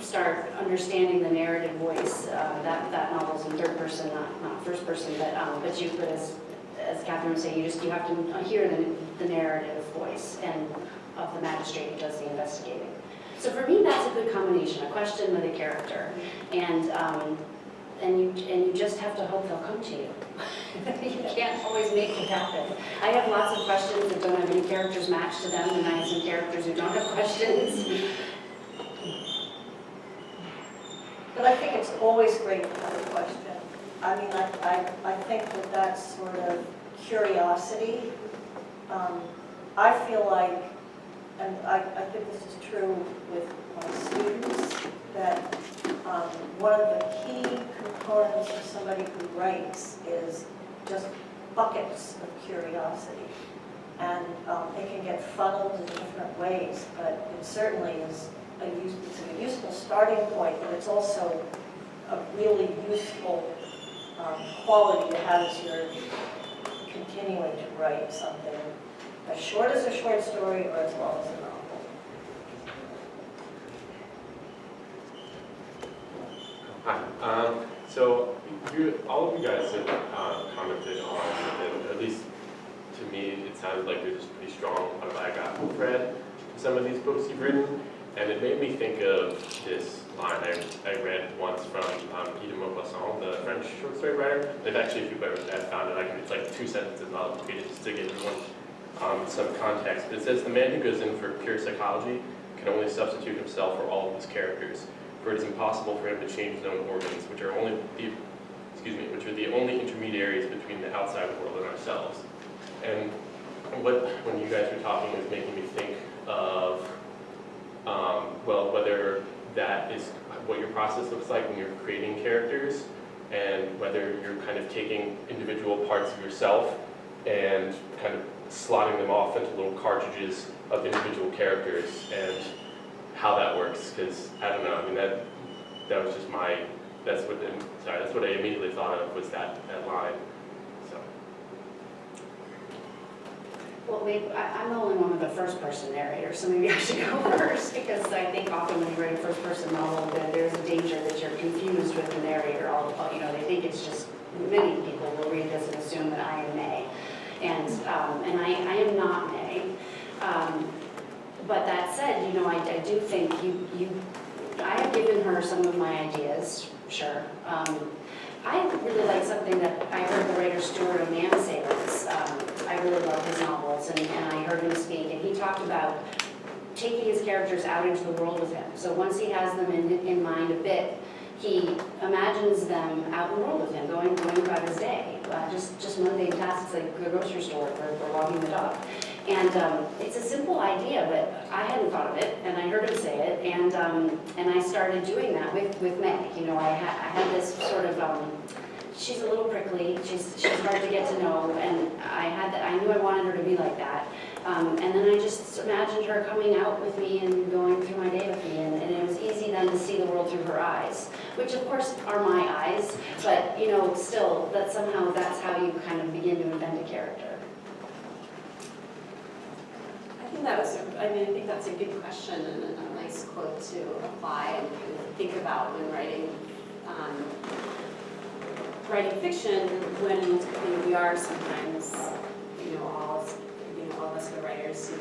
start understanding the narrative voice. That novel's in third person, not first person, but as Kathryn was saying, you have to hear the narrative voice and of the magistrate who does the investigating. So for me, that's a good combination: a question with a character, and you just have to hope they'll come to you. You can't always make it happen. I have lots of questions that don't have any characters matched to them, and I have some characters who don't have questions. But I think it's always great to have a question. I mean, I think that that's sort of curiosity. I feel like, and I think this is true with my students, that one of the key components components of somebody who writes is just buckets of curiosity. And it can get funneled in different ways, but it certainly is it's a useful starting point, and it's also a really useful quality to have as you're continuing to write something as short as a short story or as long as a novel. Hi. So all of you guys have commented on, and at least to me, it sounded like there's a pretty strong autobiographical thread to some of these books you've written, and it made me think of this line I read once from Guy de Maupassant, the French short story writer. And actually, if you've ever found it, it's like 2 sentences, and I'll read it just to give everyone some context. But it says, "The man who goes in for pure psychology can only substitute himself for all of his characters, for it is impossible for him to change his own organs, which are the only intermediaries between the outside world and ourselves." And when you guys were talking, it was making me think of, well, whether that is what your process looks like when you're creating characters, and whether you're kind of taking individual parts of yourself and kind of slotting them off into little cartridges of individual characters, and how that works. Because I don't know, I mean, that was just that's what I immediately thought of, was that line. So. Well, I'm the only one with a first-person narrator, so maybe I should go first, because I think often when you write a first-person novel, there's a danger that you're confused with the narrator. They think it's just, many people will read this and assume that I am May, and I am not May. But that said, I do think I have given her some of my ideas, sure. I really like something that I heard the writer Stuart O'Man say once. I really love his novels, and I heard him speak, and he talked about taking his characters out into the world with him. So once he has them in mind a bit, he imagines them out in the world with him, going about his day, just mundane tasks like the grocery store or walking the dog. And it's a simple idea, but I hadn't thought of it, and I heard him say it, and I started doing that with Meg. I had this sort of, she's a little prickly, she's hard to get to know, and I knew I wanted her to be like that. And then I just imagined her coming out with me and going through my day with me, and it was easy then to see the world through her eyes, which of course are my eyes, but still, that's how you kind of begin to invent a character. I think that's a good question and a nice quote to apply and think about when writing fiction, when we are sometimes, all of us are writers who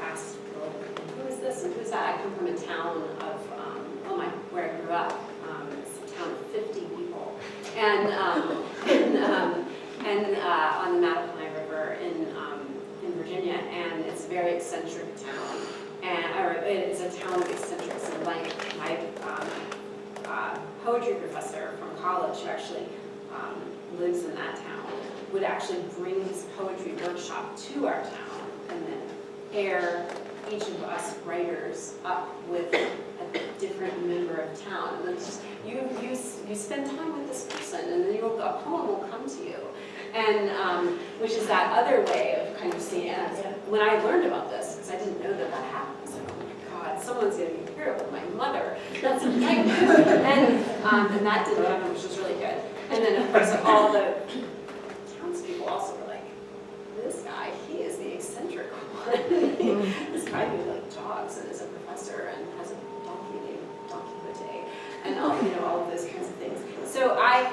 ask, well, who is this and who is that? I come from a town of, where I grew up. It's a town of 50 people. And on the Mattapony River in Virginia, and it's a very eccentric town, or it is a town of eccentrics. And like my poetry professor from college, who actually lives in that town, would actually bring his poetry workshop to our town, and then pair each of us writers up with a different member of town. And then just you spend time with this person, and then a poem will come to you. And which is that other way of kind of seeing it. When I learned about this, because I didn't know that happened, I was like, oh my God, someone's going to be here with my mother. That's a nightmare. And that didn't happen, which was really good. And then, of course, all the townspeople also were like, this guy, he is the eccentric one. This guy who jogs and is a professor and has a donkey named Donkey Quixote, and all of those kinds of things. So I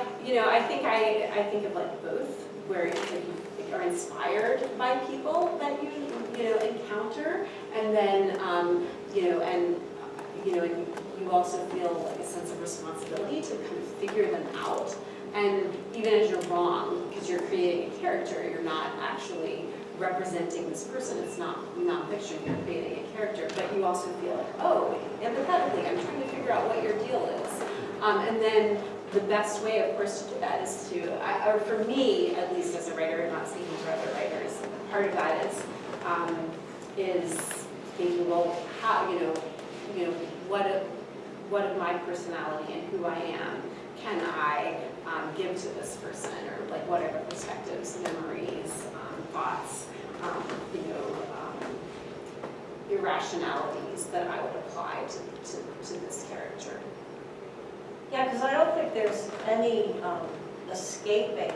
think of both, where you are inspired by people that you encounter, and then and you also feel a sense of responsibility to kind of figure them out. And even as you're wrong, because you're creating a character, you're not actually representing this person. It's not fiction, you're creating a character, but you also feel empathetically, I'm trying to figure out what your deal is. And then the best way, of course, to do that is or for me, at least as a writer, I'm not speaking for other writers, part of that is thinking, well, how, what of my personality and who I am can I give to this person, or like what are the perspectives, memories, thoughts, irrationalities that I would apply to this character. Yeah, because I don't think there's any escaping,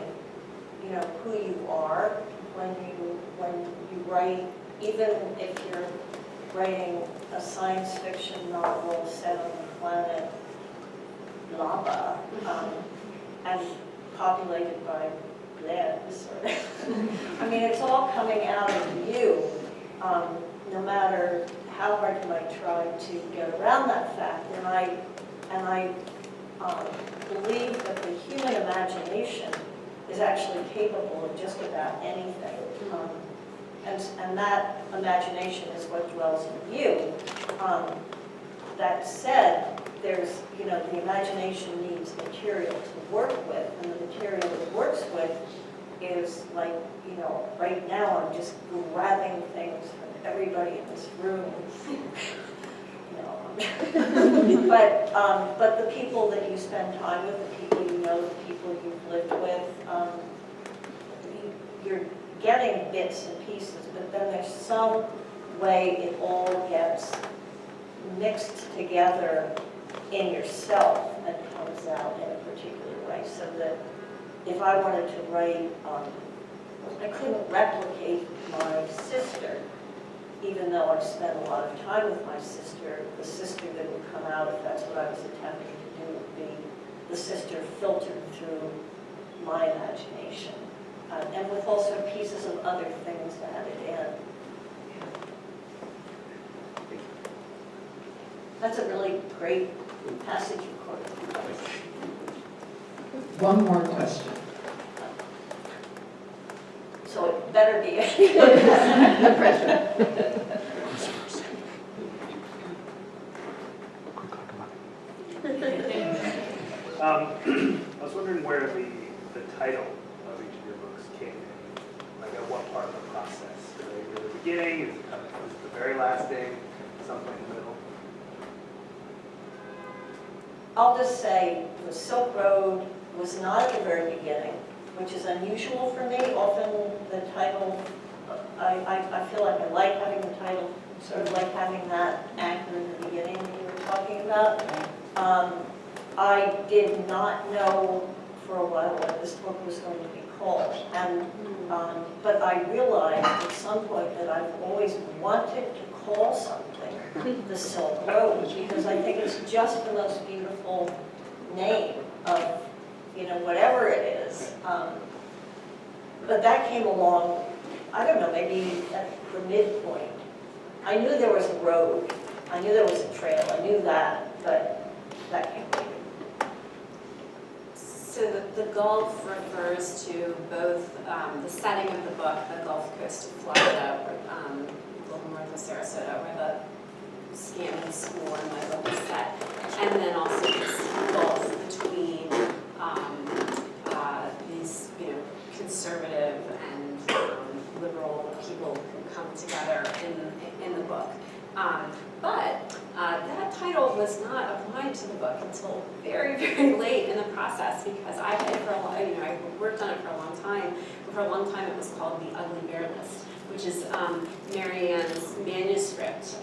who you are when you write, even if you're writing a science fiction novel set on the planet Lava, and populated by Belle, sort of. I mean, it's all coming out of you, no matter how hard you might try to get around that fact. And I believe that the human imagination is actually capable of just about anything. And that imagination is what dwells in you. That said, there's, the imagination needs material to work with, and the material it works with is like, right now I'm just grabbing things from everybody in this room. But the people that you spend time with, the people you know, the people you've lived with, you're getting bits and pieces, but then there's some way it all gets mixed together in yourself and comes out in a particular way. So that if I wanted to write, I couldn't replicate my sister, even though I've spent a lot of time with my sister. The sister that would come out, if that's what I was attempting to do, would be the sister filtered through my imagination. And with also pieces of other things added in. That's a really great passage you quoted. One more question. So it better be. No pressure. I was wondering where the title of each of your books came in, like at what part of the process? Is it the beginning, is it kind of the very last thing, something in the middle? I'll just say the Silk Road was not at the very beginning, which is unusual for me. Often the title, I feel like I like having the title, sort of like having that anchor in the beginning that you were talking about. I did not know for a while what this book was going to be called, and but I realized at some point that I've always wanted to call something the Silk Road, because I think it's just the most beautiful name of, whatever it is. But that came along, I don't know, maybe at the midpoint. I knew there was a road, I knew there was a trail, I knew that, but that came later. So the Gulf refers to both the setting of the book, the Gulf Coast of Florida, a little north of Sarasota, where the Scanlon School and my book is set, and then also this gulf between these, conservative and liberal people who come together in the book. But that title was not applied to the book until very, very late in the process, because I've had it for a long, I worked on it for a long time. But for a long time, it was called The Ugly Bear List, which is Marianne's manuscript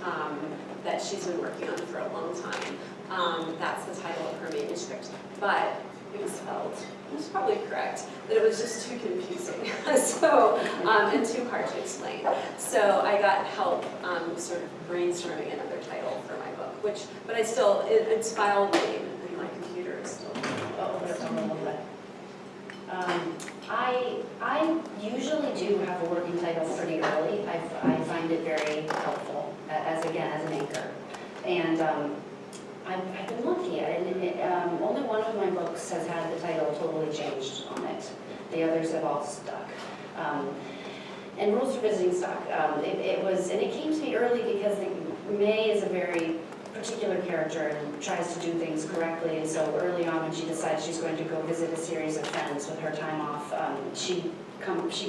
that she's been working on for a long time. That's the title of her manuscript, but it was spelled. It was probably correct, but it was just too confusing, so and too hard to explain. So I got help, sort of brainstorming another title for my book, but I still, it's filed in my computer still. Oh, there's a little bit. I usually do have a working title pretty early. I find it very helpful as an anchor, and I've been lucky, and only one of my books has had the title totally changed on it. The others have all stuck. And Rules for Visiting Stock, it came to me early because May is a very particular character and tries to do things correctly, and so early on when she decides she's going to go visit a series of friends with her time off, she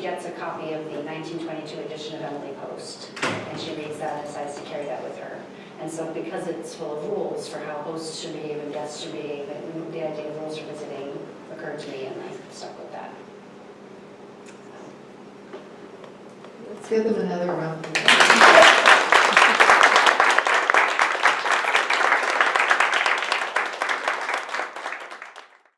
gets a copy of the 1922 edition of Emily Post, and she reads that and decides to carry that with her. And so because it's full of rules for how hosts should behave and guests should behave, and the idea of rules for visiting occurred to me, and I stuck with that. Let's give them another round of applause.